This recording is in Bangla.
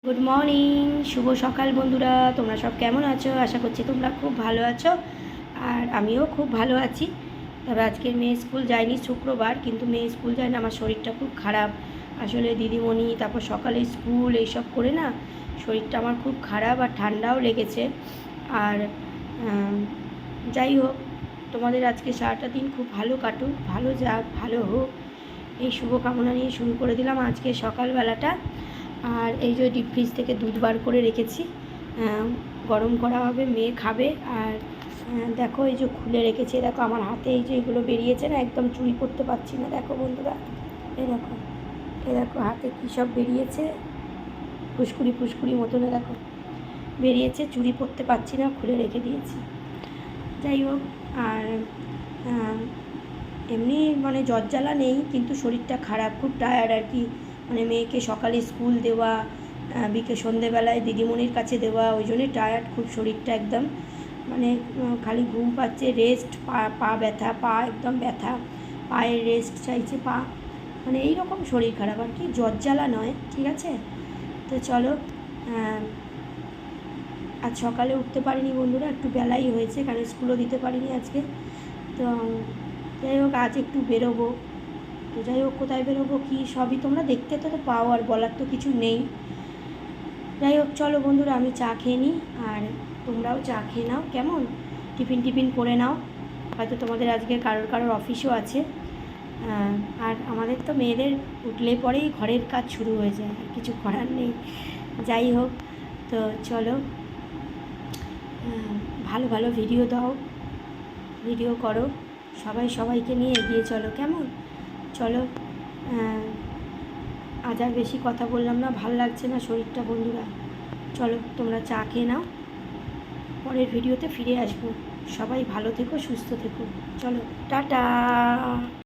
গুড মর্নিং, শুভ সকাল বন্ধুরা। তোমরা সব কেমন আছো? আশা করছি তোমরা খুব ভালো আছো, আর আমিও খুব ভালো আছি। তবে আজকের মেয়ে স্কুল যায়নি, শুক্রবার, কিন্তু মেয়ে স্কুল যায় না, আমার শরীরটা খুব খারাপ। আসলে দিদিমণি, তারপর সকালে স্কুল এইসব করে না শরীরটা আমার খুব খারাপ, আর ঠান্ডাও লেগেছে। আর যাই হোক, তোমাদের আজকে সারাটা দিন খুব ভালো কাটুক, ভালো যাক, ভালো হোক, এই শুভকামনা নিয়ে শুরু করে দিলাম আজকে সকালবেলাটা। আর এই যে ডিপ ফ্রিজ থেকে দুধ বার করে রেখেছি, গরম করা হবে, মেয়ে খাবে। আর দেখো এই যে খুলে রেখেছি, দেখো আমার হাতে এই যে এগুলো বেরিয়েছে না, একদম চুরি করতে পারছি না। দেখো বন্ধুরা, এ দেখো হাতে কী সব বেরিয়েছে, ফুসকুড়ি ফুসকুড়ি মতনে দেখো বেরিয়েছে, চুরি পরতে পারছি না, খুলে রেখে দিয়েছি। যাই হোক, আর এমনি মানে জ্বর জ্বালা নেই, কিন্তু শরীরটা খারাপ, খুব টায়ার্ড আর কি। মানে মেয়েকে সকালে স্কুল দেওয়া, সন্ধেবেলায় দিদিমণির কাছে দেওয়া, ওই জন্যই টায়ার্ড খুব, শরীরটা একদম মানে খালি ঘুম পাচ্ছে, রেস্ট, পা ব্যথা, পা একদম ব্যথা, পায়ের রেস্ট চাইছে পা, মানে এই রকম শরীর খারাপ আর কি, জ্বর জ্বালা নয়, ঠিক আছে। তো চলো, আজ সকালে উঠতে পারিনি বন্ধুরা, একটু বেলাই হয়েছে, কারণ স্কুলও দিতে পারিনি আজকে। তো যাই হোক, আজ একটু বেরোবো। তো যাই হোক, কোথায় বেরোবো কী সবই তোমরা দেখতে তো পাও, আর বলার তো কিছু নেই। যাই হোক, চলো বন্ধুরা, আমি চা খেয়ে নিই, আর তোমরাও চা খেয়ে নাও, কেমন? টিফিন করে নাও, হয়তো তোমাদের আজকে কারোর অফিসও আছে। আর আমাদের তো মেয়েদের উঠলে পরেই ঘরের কাজ শুরু হয়ে যায়, আর কিছু করার নেই। যাই হোক, তো চলো, ভালো ভালো ভিডিও দাও, ভিডিও করো, সবাই সবাইকে নিয়ে এগিয়ে চলো, কেমন? চলো, আজ আর বেশি কথা বললাম না, ভাল লাগছে না শরীরটা বন্ধুরা। চলো, তোমরা চা খেয়ে নাও, পরের ভিডিওতে ফিরে আসবো। সবাই ভালো থেকো, সুস্থ থেকো। চলো, টাটা।